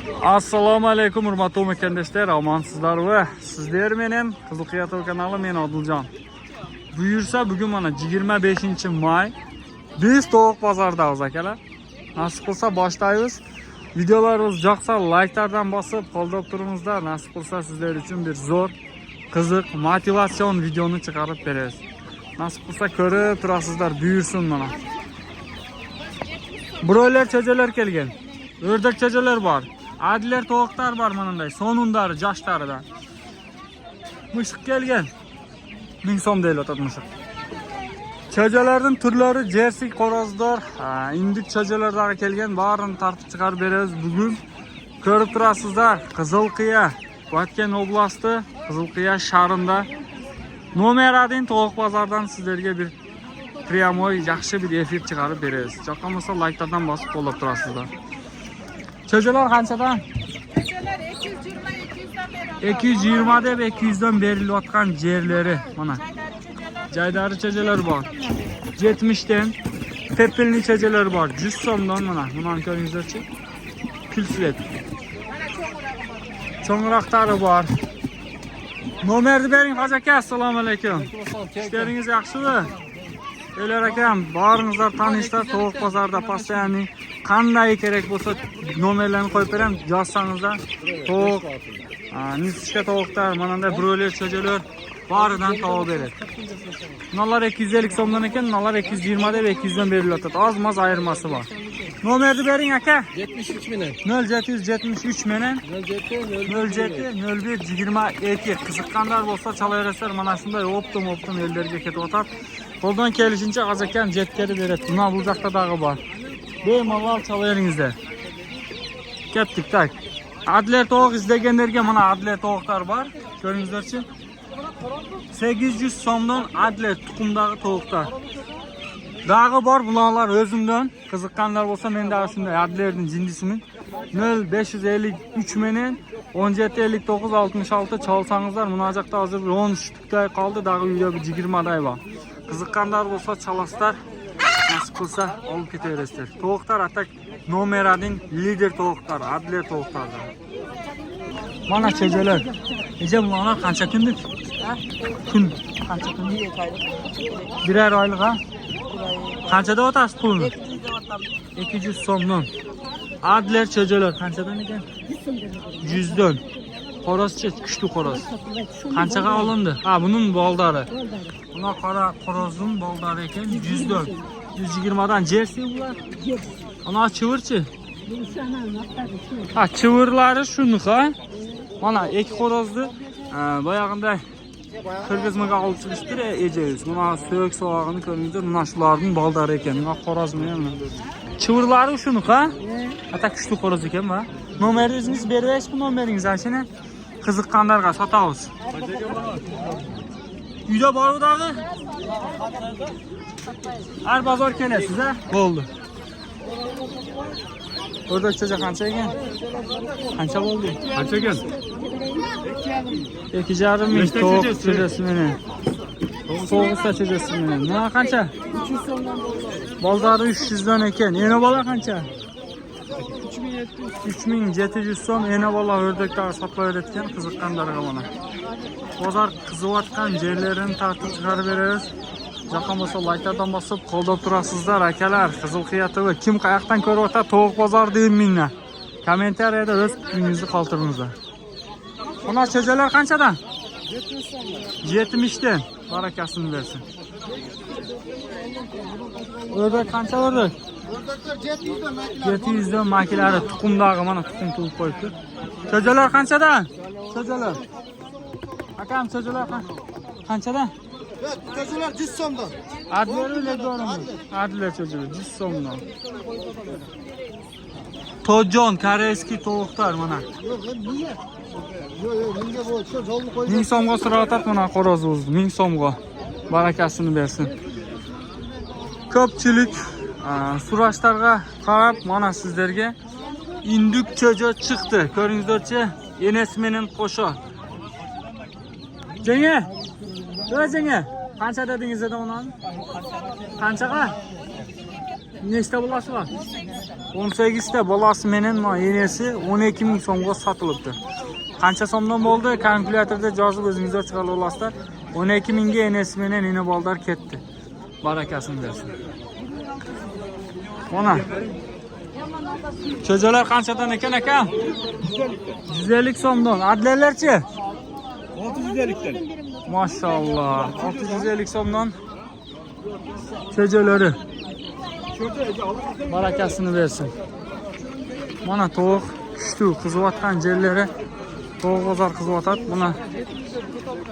Assalomu alaykum hurmatli mukandoshlar, omansizlar va sizlar menen Qiziq kanali, men Odiljon. Buyursa bugun mana 25-may biz tovuq bozordamiz akalar. Nasib qilsa boshlaymiz. Videolarimiz yoqsa like'lardan bosib qo'llab turingizlar. Nasib qilsa sizlar uchun bir zo'r, qiziq, motivatsion videoni chiqarib beramiz. Nasib qilsa ko'rib turasizlar, buyursin mana. Broiler cho'jalar kelgan. O'rdak cho'jalar bor. Adler tovuqlar var manınday, sonundarı, yaşlarıdan. Mısık gelgen. 1000 so'm değil otat mısık. Çocalardan türleri jersey qo'rozlar, indik çocalardan kelgen, barini tartib chiqarib beramiz bugün. Ko'rib turasizlar, Qizilqiya, Botken oblasti, Qizilqiya shahrida Nomeradin tovuq bozordan sizlarga bir pryamoy yaxshi bir efir chiqarib beramiz. Yoqamasa like'lardan bosib qo'llab turasizlar. Çocular qanchadan? Çocular 220 220 deb 200'dan berilayotgan yerleri mana. Jaydari çocular bor. 70'den pepelli çocular bor. 100 so'mdan mana. Buni ko'ringizlarchi. Pulslet. Cho'ngroqlari bor. Nomerni bering hoji aka. Assalomu alaykum. İşleringiz yaxshimi? Eler akam, baringizlar tanishlar tovuq bozorida postoyanli qanday kerak bo'lsa nomerlarni qo'yib beraman, yozsangizlar. Tovuq, nisishka tovuqlar, mana bunday broiler cho'jalar baridan topib beradi. Bunlar 250 so'mdan ekan, bunlar 220 deb 200 dan berilyapti. Oz-moz ayirmasi bor. Nomerni bering aka. 73 menen. 0773 menen 07 01 22 qiziqqanlar bo'lsa chalaverasizlar. Mana shunday optim ellarga ketib o'tadi. Qo'ldan kelishincha azakam jetkari beradi. Buna bu yoqda dag'i bor. Bemalol chalaveringizlar. Ketdik tak. Adler tovuq izlaganlarga mana Adler tovuqlar bor. Ko'ringizlarchi. 800 so'mdan Adler tuxumdagi tovuqlar. Dag'i bor bularlar o'zimdan. Qiziqqanlar bo'lsa menda shunday Adlerning jindisimin 0553 menen 1759 66 chalsangizlar. Munojoqda hozir 13 tukday qoldi. Dag'i uyda bir 20 day bor. Qiziqqanlar bo'lsa chalasizlar. Nasib qilsa olib ketaverasizlar. Tovuqlar atak Nomeradin lider tovuqlar, Adler tovuqlar. Mana cho'jalar. Nega bular qancha kunlik? Kun qancha kunlik? Birer oylik ha? Qanchada o'tasiz pulni? 200 so'mdan. Adler cho'jalar qanchadan ekan? 100 dan. Qorozchi, kuchli qoroz. Qanchaga olindi? Ha, buning boldari. Buna qora qorozning boldari ekan 100 dan. 120 dan jersey bular. Ana chivirchi. Ha, chivirlari shunaqa. Mana iki qorozni boyag'inda Qirg'izmaga olib chiqishdir, ejaysiz. Mana so'k so'g'ini ko'ringizlar, mana shularning boldari ekan. Mana qorozmi ham. Chivirlari shunaqa. Ata kuchli qoroz ekan va nomeringizni berasiz, bu nomeringizni ashina qiziqqanlarga sotamiz. Uyda borudagi? Har bozor kelasiz, ha? Bo'ldi. O'rdak cho'ja qancha ekan? Qancha bo'ldi? Qancha ekan? 2,5 ming tovuq cho'jasi meni. So'g'isa cho'jasi meni. Nima qancha? 300 so'mdan Boldari 300 dan ekan. Ena bola qancha? 3700 so'm ena bola o'rdaklar sotilayotgan qiziqqanlarga mana. Bozor qiziqayotgan yerlarini tartib chiqarib beramiz. Yoqam bo'lsa like'lardan bosib qo'llab turasizlar akalar. Qizilqiya TV kim qayoqdan ko'ryapti tovuq bozor deyinminglar. Kommentariyada o'z fikringizni qoldiringizlar. Mana cho'jalar qanchadan? 70 so'mdan. 70 dan. Barakasini bersin. O'rdak qancha o'rdak? O'rdaklar 700 dan maklar. 700 dan makilari tuxumdagi mana tuxum tuğib qo'yibdi. Cho'jalar qanchadan? Cho'jalar. Akam cho'jalar qanchadan? Çocular 100 so'mdan. Adler legorimi? Adler cho'jalar 100 so'mdan. Tojon koreyskiy tovuqlar mana. Yo'q, niye? Yo'q, menga bu shu jolni qo'yib. 1000 so'mga suratat mana qoroz o'zdi. 1000 so'mga. Barakasini bersin. Ko'pchilik so'rashlarga qarab mana sizlarga induk cho'ja chiqdi. Ko'ringizlarchi, enesmenen qo'sho. Jenga? Jenga? Qancha dedingiz edi uni? Qanchaga? Nechta bolasi bor? 18 ta bolasi menen ma enesi 12 ming so'mga sotilibdi. Qancha so'mdan bo'ldi? Kalkulyatorda yozib o'zingizlar chiqarib olasizlar. 12 mingga enesi menen ene boldar ketdi. Barakasini bersin. Mana. Cho'jalar qanchadan ekan aka? 150 so'mdan. Adlerlarchi? 650'likten. Maşallah. 650 so'mdan cho'jalari. Barakasini bersin. Mana tovuq kuchli qizivatgan yerlari tovuq bozor qizivatadi. Buni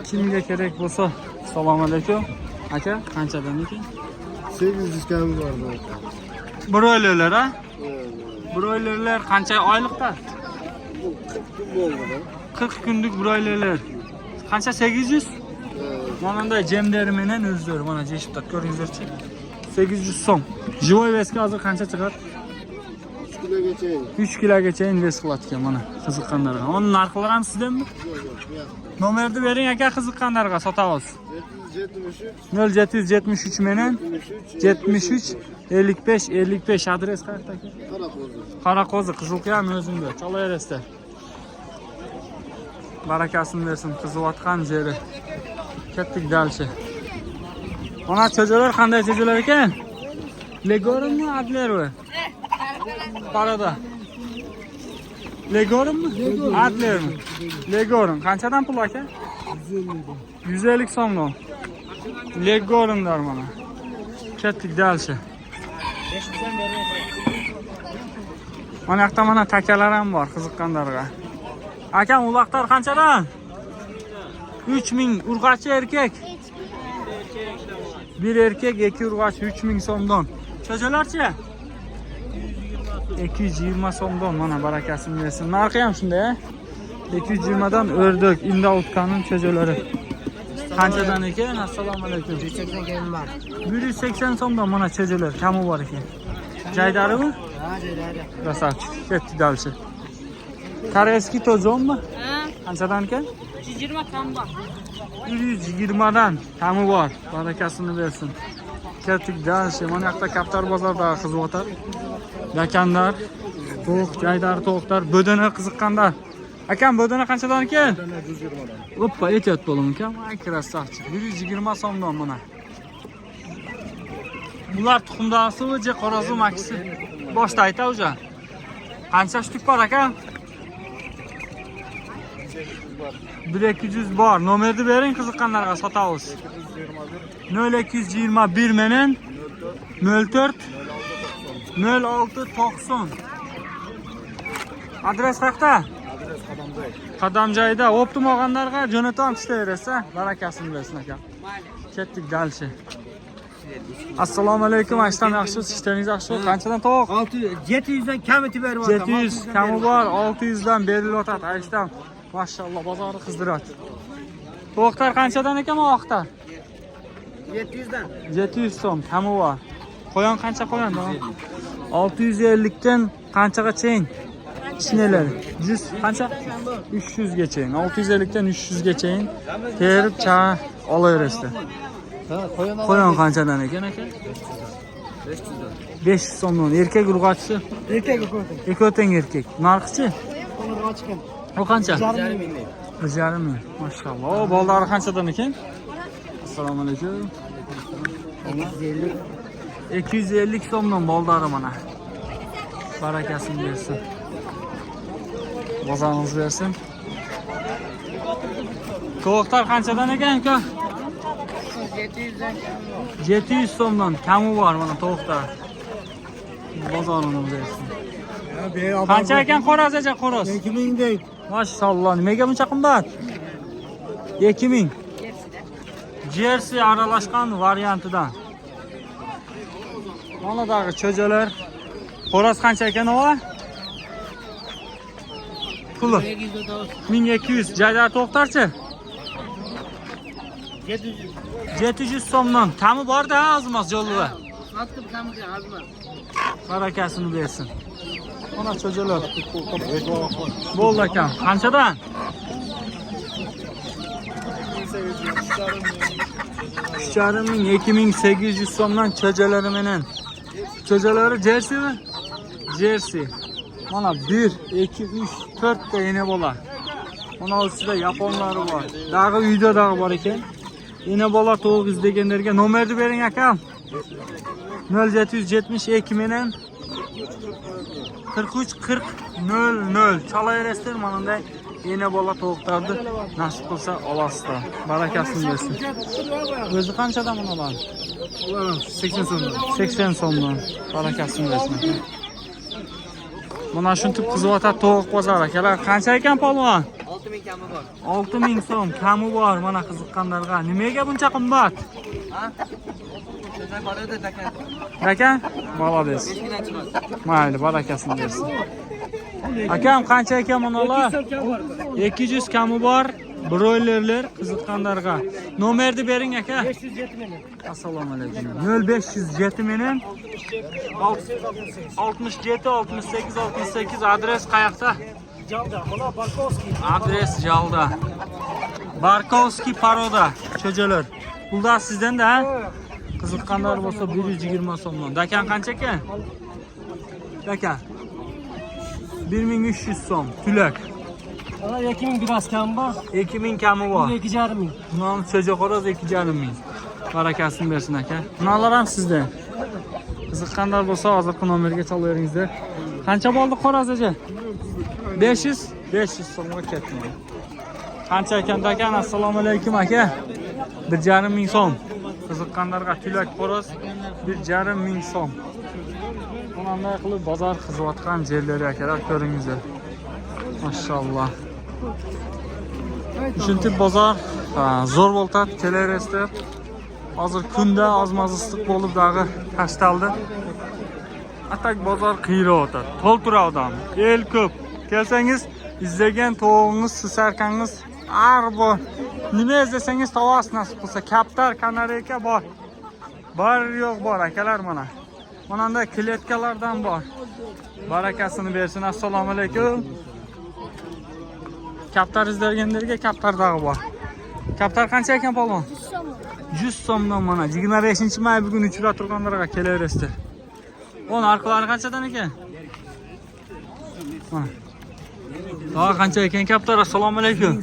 kimga kerak bo'lsa, assalomu alaykum. Aka, qanchadan ekan? 800 kami var da. Broilerlar ha? Broilerlar qancha oylikda? 40 kunlik broilerlar. Qancha 800? Mana jemderi menen o'zlari mana jeshibda ko'ringizlarchi. 800 so'm. Живой veska hozir qancha chiqadi? 3 kilogacha. 3 kilogacha ves qiladi ekan mana qiziqqanlarga. Uni narxlari ham sizdanmi? Nomerni bering aka qiziqqanlarga sotamiz. 0773 menen 73 55 55 adres qayerda aka? Qaraqo'zi Qizilqiyam o'zimda. Chalaverasizlar. Barakasini bersin qizivatgan yeri. Ketdik dalshi. Mana cho'jalar qanday cho'jalar ekan? Legorimmi, Adlermi? Parada. Legorimmi? Adlermi? Legorim. Qanchadan pul aka? 150 so'mdan. Legorimlar mana. Ketdik dalshi. Mana yoqda mana takalar ham bor qiziqqanlarga. Akam uloqlar qanchadan? 3000 urg'achi erkak. Bir erkek, iki urg'achi 3000 so'mdan. Cho'jalarchi? 220 so'mdan mana barakasini bersin. Narxi ham shunday, 220 dan o'rdak, indautkaning cho'jalari. Qanchadan ekan? Assalomu alaykum. 180 var. 180 so'mdan mana cho'jalar kami bor ekan. Jaydarimi? Ha, joydari. Rasavchi. Ketdi dalshi. Koreyskiy tozonmi? Ha, Qanchadan ekan? 120 kam bor. 120 dan kami bor. Barakasini bersin. Ketdik dalshi. Mana yoqda Kaptar bozorda qiziqotar. Yakanlar, tovuq, jaydar tovuqlar, bo'dana qiziqqanlar. Akam bo'dana qanchadan ekan? 120 dan. Hoppa, etyot bo'lim ekan. Ay krasavchi. 120 so'mdan mana. Bular tuxumdasi je qorazi maksi. Boshda ayta o'ja. Qancha shtuk bor aka? 1200 bor. Nomerni bering qiziqqanlarga sotamiz. 0221 menen 04 0690. Adres qayerda? Adres Qadamjoy. Qadamjoyda optim olganlarga jo'natam ishlayversa, barakasini bersin aka. Ketdik dalshi. Assalomu alaykum, ashtam yaxshisiz, ishlaringiz yaxshi? Qanchadan tovuq? 700 dan kam etib berib 700 kami bor, 600 dan berilyotadi. Ashtam maşallah bozorni qizdiradi. Tovuqlar qanchadan ekan bu vaqtda? 700 dan. 700 so'm kami bor. Qo'yon qancha qo'yon? 650 dan qanchagacha? Chinelari 100 qancha? 300 gacha. 650 dan 300 gacha terib cha olaverasizlar. Ha, Qo'yon qanchadan ekan aka? 500 dan. 500 so'mdan. Erkak urg'achisi. Erkek ko'rdim. Ekoteng erkak. Narxchi? Uni ochgan. O qancha? 1,5 ming. 1,5 ming. Maşallah. O boldari qanchadan ekan? Assalomu alaykum. 250 so'mdan boldari mana. Barakasini bersin. Bozoringiz bersin. Tovuqlar qanchadan ekan aka? 700 dan. 700 so'mdan kami bor mana tovuqlar. Bozoringiz bersin. Qancha ekan qo'razacha qo'roz? 2000 deydi. Maşallah. Nimaga buncha qimmat? 2000. Jersey aralashgan variantidan. Mana dag'i cho'jalar. Qo'roz qancha ekan o? Puli 1200. Jaydar to'xtarchi? 700 so'mdan. Kami bor-da, ozmas yo'lda. Sotib kamiga azma. Barakasini bersin. Mana cho'jalar. Bo'ldi ekan. Qanchadan? 3,5 ming 2800 so'mdan cho'jalari menen. Çocuları Jersey mi? Jersey. Mana 1, 2, 3, 4 de yine bola. Ona üstüde Japonları var. Dağı uyda dağı var iken. Yine bola toğuk izleyenlerge nomerdi verin akam. 0772 menen 43 40 00 çalaveresizler manında yine bola toğuklardı nasip kılsa olasızlar. Barakasını versin. Özü kançadan bunu olan? 80 sonunda. 80 sondan. Barakasını versin. Buna şuntip kızıvata toğuk bozar. Kança eken polvon? 6000 kamı var. 6000 so'm kami bor mana qiziqqanlarga. Nimaga buncha qimmat? Ha? Sizlar bor edi takan. Aka, молодец. Eshikdan chiqmas. Mayli, barakasini bersin. Akam qancha ekan bunalar? 200 kami bor. Broilerlar qiziqqanlarga. Nomerni bering aka. 507 menen. Assalomu alaykum. 0507 menen 67 68 68 adres qayoqda? Jalda, mana Barkovskiy. Adres Jalda. Barkovskiy Paroda. Cho'jalar. Pulda sizdan da ha? Qiziqqanlar bo'lsa 120 so'mdan. Dakan qancha ekan? Dakan 1300 so'm. Tulak. Ana 2000 biraz kam bor. 2000 kami bor. 2,5 ming. Bunun çocuq xo'roz 2,5 ming. Barakasini bersin aka. Bunalar ham sizdan. Qiziqqanlar bo'lsa hozirgi nomerga chalaveringizlar. Qancha bo'ldi xo'roz aka? 500 so'mga ketdi. Qancha ekan dakan? Assalomu alaykum aka. 1,5 ming so'm. Qiziqqanlarga tulak xo'roz 1,5 ming so'm. Bunday qilib bozor qiziyotgan yerlari akalar ko'ringizlar. Maşallah. Shunti bozor zo'r bo'ldi, kelaverasizlar. Hozir kunda ozmoz issiq bo'lib dag'i tashtaldi. Atak bozor qiyra o'tadi. To'ltira odam. El ko'p. Kelsangiz izlagan to'g'ingiz, susarkangiz arbo. Nima izlasangiz tavas nasib qilsa, kaptar, kanareyka bor. Bor yo'q bor akalar mana. Bunday kletkalardan bor. Barakasini bersin. Assalomu alaykum. Kaptar izlaganlarga kaptar dag'i bor. Kaptar qancha ekan polvon? 100 so'mdan mana 25-may bugun uchrab turganlarga kelaverasizlar. O'n arqalari qanchadan ekan? Mana. Daha qancha ekan kaptar? Assalomu alaykum.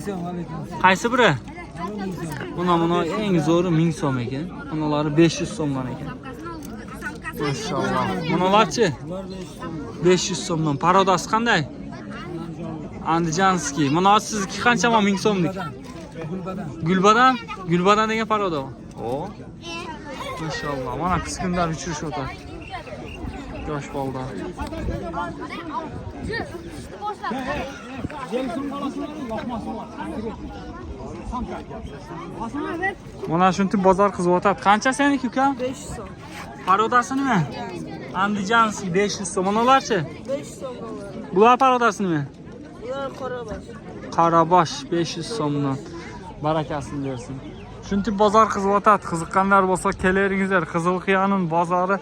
Qaysi biri? Buna eng zo'ri 1000 so'm ekan. Bunalari 500 so'mdan ekan. Maşallah. Bunalarchi? 500 so'mdan. Parodasi qanday? Andijanskiy. Mana sizniki qancha 1000 so'mlik? Gulbadan? Gulbadan degan paroda. O. Maşallah. Mana qisqinlar uchirish o'tadi. Yosh bolda. Mana shunti bozor qizib o'tadi. Qancha seniki ukam? 500 so'm. Parodasi nima? Andijanskiy 500 so'm. Manalarchi? 500 so'm bo'ladi. Bular parodasi nima? Ular Qorabosh. Qarabosh 500 so'mdan. Barakasini bersin. Shunti bozor qizib o'tadi. Qiziqqanlar bo'lsa kelaveringizlar. Qizilqiyoning bozori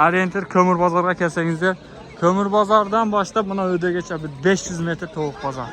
Orientir ko'mir bozorga kelsangizlar, ko'mir bozordan boshlab buni o'ydigacha 500 metr to'g'ri bozor.